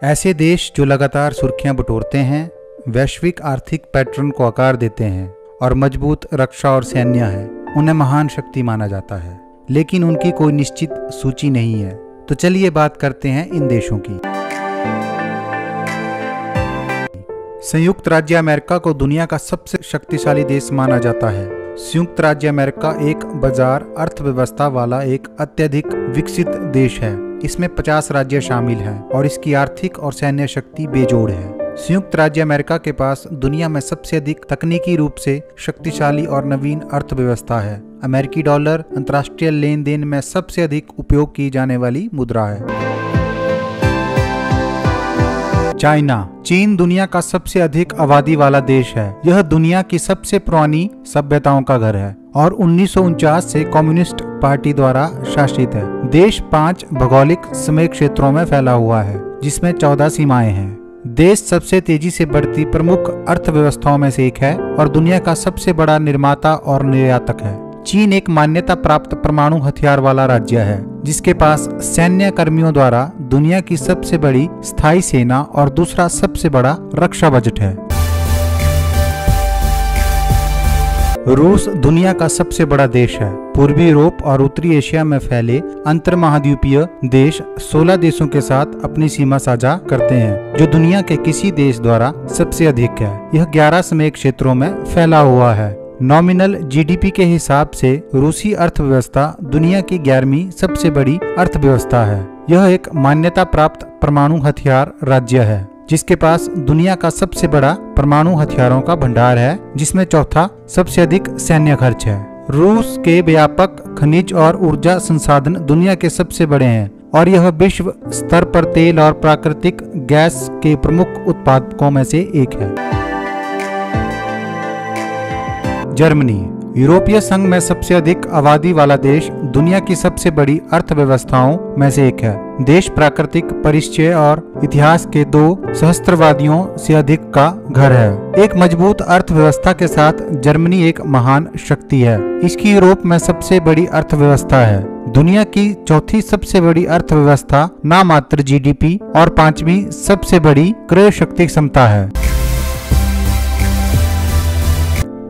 ऐसे देश जो लगातार सुर्खियां बटोरते हैं, वैश्विक आर्थिक पैटर्न को आकार देते हैं और मजबूत रक्षा और सैन्य है, उन्हें महान शक्ति माना जाता है। लेकिन उनकी कोई निश्चित सूची नहीं है। तो चलिए बात करते हैं इन देशों की। संयुक्त राज्य अमेरिका को दुनिया का सबसे शक्तिशाली देश माना जाता है। संयुक्त राज्य अमेरिका एक बाजार अर्थव्यवस्था वाला एक अत्यधिक विकसित देश है। इसमें 50 राज्य शामिल हैं और इसकी आर्थिक और सैन्य शक्ति बेजोड़ है। संयुक्त राज्य अमेरिका के पास दुनिया में सबसे अधिक तकनीकी रूप से शक्तिशाली और नवीन अर्थव्यवस्था है। अमेरिकी डॉलर अंतर्राष्ट्रीय लेन देन में सबसे अधिक उपयोग की जाने वाली मुद्रा है। चाइना। चीन दुनिया का सबसे अधिक आबादी वाला देश है। यह दुनिया की सबसे पुरानी सभ्यताओं का घर है और 1949 से कम्युनिस्ट पार्टी द्वारा शासित है। देश 5 भौगोलिक समय क्षेत्रों में फैला हुआ है, जिसमें 14 सीमाएं हैं। देश सबसे तेजी से बढ़ती प्रमुख अर्थव्यवस्थाओं में से एक है और दुनिया का सबसे बड़ा निर्माता और निर्यातक है। चीन एक मान्यता प्राप्त परमाणु हथियार वाला राज्य है, जिसके पास सैन्य कर्मियों द्वारा दुनिया की सबसे बड़ी स्थायी सेना और दूसरा सबसे बड़ा रक्षा बजट है। रूस दुनिया का सबसे बड़ा देश है। पूर्वी यूरोप और उत्तरी एशिया में फैले अंतर्महाद्वीपीय देश 16 देशों के साथ अपनी सीमा साझा करते हैं, जो दुनिया के किसी देश द्वारा सबसे अधिक है। यह 11 समय क्षेत्रों में फैला हुआ है। नॉमिनल जीडीपी के हिसाब से रूसी अर्थव्यवस्था दुनिया की 11वीं सबसे बड़ी अर्थव्यवस्था है। यह एक मान्यता प्राप्त परमाणु हथियार राज्य है, जिसके पास दुनिया का सबसे बड़ा परमाणु हथियारों का भंडार है, जिसमें चौथा सबसे अधिक सैन्य खर्च है। रूस के व्यापक खनिज और ऊर्जा संसाधन दुनिया के सबसे बड़े हैं और यह विश्व स्तर पर तेल और प्राकृतिक गैस के प्रमुख उत्पादकों में से एक है। जर्मनी। यूरोपीय संघ में सबसे अधिक आबादी वाला देश, दुनिया की सबसे बड़ी अर्थव्यवस्थाओं में से एक है। देश प्राकृतिक परिचय और इतिहास के 2 सहस्त्रवादियों से अधिक का घर है। एक मजबूत अर्थव्यवस्था के साथ जर्मनी एक महान शक्ति है। इसकी यूरोप में सबसे बड़ी अर्थव्यवस्था है। दुनिया की चौथी सबसे बड़ी अर्थव्यवस्था, नाम मात्र जीडीपी और 5वीं सबसे बड़ी क्रय शक्ति क्षमता है।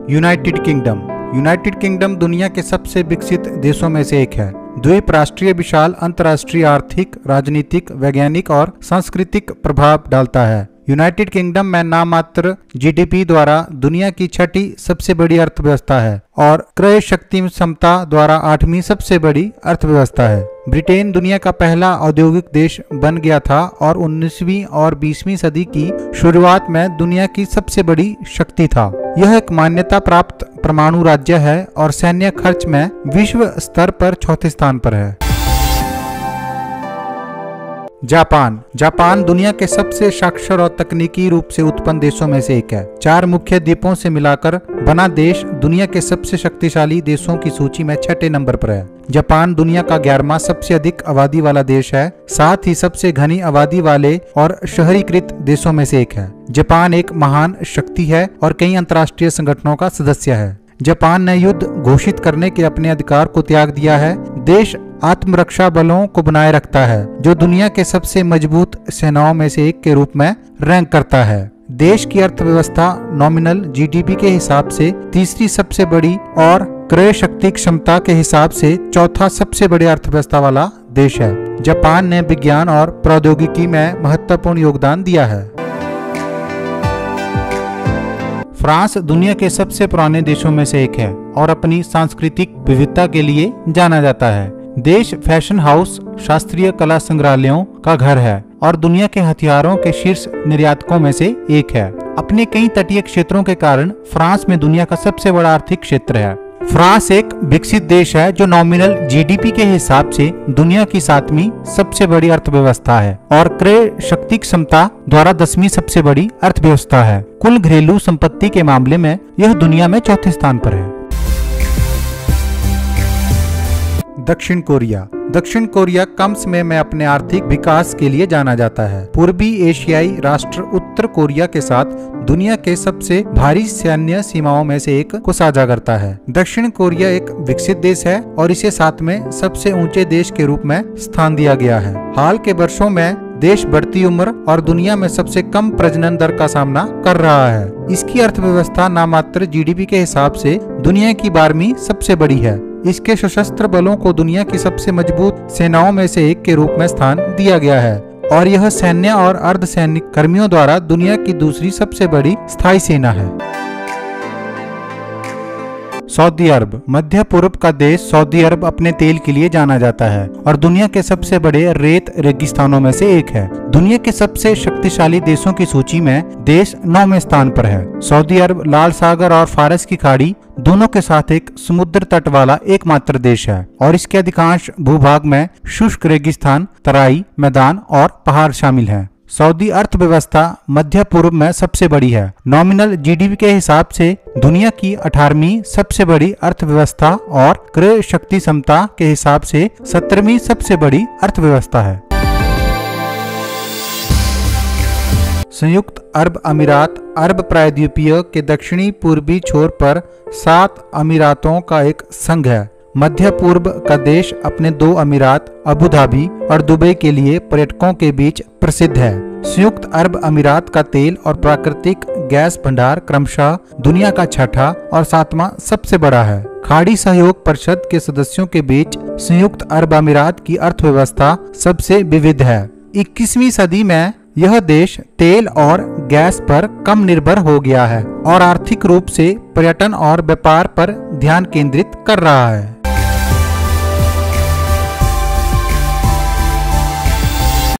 United kingdom. यूनाइटेड किंगडम दुनिया के सबसे विकसित देशों में से एक है। द्वीप राष्ट्रीय विशाल अंतर्राष्ट्रीय आर्थिक, राजनीतिक, वैज्ञानिक और सांस्कृतिक प्रभाव डालता है। यूनाइटेड किंगडम में नाम मात्र जीडीपी द्वारा दुनिया की 6ठी सबसे बड़ी अर्थव्यवस्था है और क्रय शक्ति क्षमता द्वारा 8वीं सबसे बड़ी अर्थव्यवस्था है। ब्रिटेन दुनिया का पहला औद्योगिक देश बन गया था और 19वीं और 20वीं सदी की शुरुआत में दुनिया की सबसे बड़ी शक्ति था। यह एक मान्यता प्राप्त परमाणु राज्य है और सैन्य खर्च में विश्व स्तर पर चौथे स्थान पर है। जापान। जापान दुनिया के सबसे साक्षर और तकनीकी रूप से उत्पन्न देशों में से एक है। 4 मुख्य द्वीपों से मिलाकर बना देश दुनिया के सबसे शक्तिशाली देशों की सूची में 6ठे नंबर पर है। जापान दुनिया का 11वां सबसे अधिक आबादी वाला देश है, साथ ही सबसे घनी आबादी वाले और शहरीकृत देशों में से एक है। जापान एक महान शक्ति है और कई अंतर्राष्ट्रीय संगठनों का सदस्य है। जापान ने युद्ध घोषित करने के अपने अधिकार को त्याग दिया है। देश आत्मरक्षा बलों को बनाए रखता है, जो दुनिया के सबसे मजबूत सेनाओं में से एक के रूप में रैंक करता है। देश की अर्थव्यवस्था नॉमिनल जीडीपी के हिसाब से तीसरी सबसे बड़ी और क्रय शक्ति क्षमता के हिसाब से चौथा सबसे बड़ी अर्थव्यवस्था वाला देश है। जापान ने विज्ञान और प्रौद्योगिकी में महत्वपूर्ण योगदान दिया है। फ्रांस दुनिया के सबसे पुराने देशों में से एक है और अपनी सांस्कृतिक विविधता के लिए जाना जाता है। देश फैशन हाउस, शास्त्रीय कला संग्रहालयों का घर है और दुनिया के हथियारों के शीर्ष निर्यातकों में से एक है। अपने कई तटीय क्षेत्रों के कारण फ्रांस में दुनिया का सबसे बड़ा आर्थिक क्षेत्र है। फ्रांस एक विकसित देश है जो नॉमिनल जीडीपी के हिसाब से दुनिया की 7वीं सबसे बड़ी अर्थव्यवस्था है और क्रय शक्ति क्षमता द्वारा 10वीं सबसे बड़ी अर्थव्यवस्था है। कुल घरेलू संपत्ति के मामले में यह दुनिया में चौथे स्थान पर है। दक्षिण कोरिया। दक्षिण कोरिया कम समय में अपने आर्थिक विकास के लिए जाना जाता है। पूर्वी एशियाई राष्ट्र उत्तर कोरिया के साथ दुनिया के सबसे भारी सैन्य सीमाओं में से एक को साझा करता है। दक्षिण कोरिया एक विकसित देश है और इसे साथ में सबसे ऊंचे देश के रूप में स्थान दिया गया है। हाल के वर्षों में देश बढ़ती उम्र और दुनिया में सबसे कम प्रजनन दर का सामना कर रहा है। इसकी अर्थव्यवस्था नामात्र जीडीपी के हिसाब से दुनिया की 12वीं सबसे बड़ी है। इसके सशस्त्र बलों को दुनिया की सबसे मजबूत सेनाओं में से एक के रूप में स्थान दिया गया है और यह सैन्य और अर्धसैनिक कर्मियों द्वारा दुनिया की दूसरी सबसे बड़ी स्थायी सेना है। सऊदी अरब। मध्य पूर्व का देश सऊदी अरब अपने तेल के लिए जाना जाता है और दुनिया के सबसे बड़े रेत रेगिस्तानों में से एक है। दुनिया के सबसे शक्तिशाली देशों की सूची में देश 9वें स्थान पर है। सऊदी अरब लाल सागर और फारस की खाड़ी दोनों के साथ एक समुद्र तट वाला एकमात्र देश है और इसके अधिकांश भूभाग में शुष्क रेगिस्तान, तराई, मैदान और पहाड़ शामिल हैं। सऊदी अर्थव्यवस्था मध्य पूर्व में सबसे बड़ी है। नॉमिनल जीडीपी के हिसाब से दुनिया की 18वीं सबसे बड़ी अर्थव्यवस्था और क्रय शक्ति क्षमता के हिसाब से 17वीं सबसे बड़ी अर्थव्यवस्था है। संयुक्त अरब अमीरात अरब प्रायद्वीपीय के दक्षिणी पूर्वी छोर पर 7 अमीरातों का एक संघ है। मध्य पूर्व का देश अपने 2 अमीरात अबू धाबी और दुबई के लिए पर्यटकों के बीच प्रसिद्ध है। संयुक्त अरब अमीरात का तेल और प्राकृतिक गैस भंडार क्रमशः दुनिया का 6ठा और 7वां सबसे बड़ा है। खाड़ी सहयोग परिषद के सदस्यों के बीच संयुक्त अरब अमीरात की अर्थव्यवस्था सबसे विविध है। 21वीं सदी में यह देश तेल और गैस पर कम निर्भर हो गया है और आर्थिक रूप से पर्यटन और व्यापार पर ध्यान केंद्रित कर रहा है।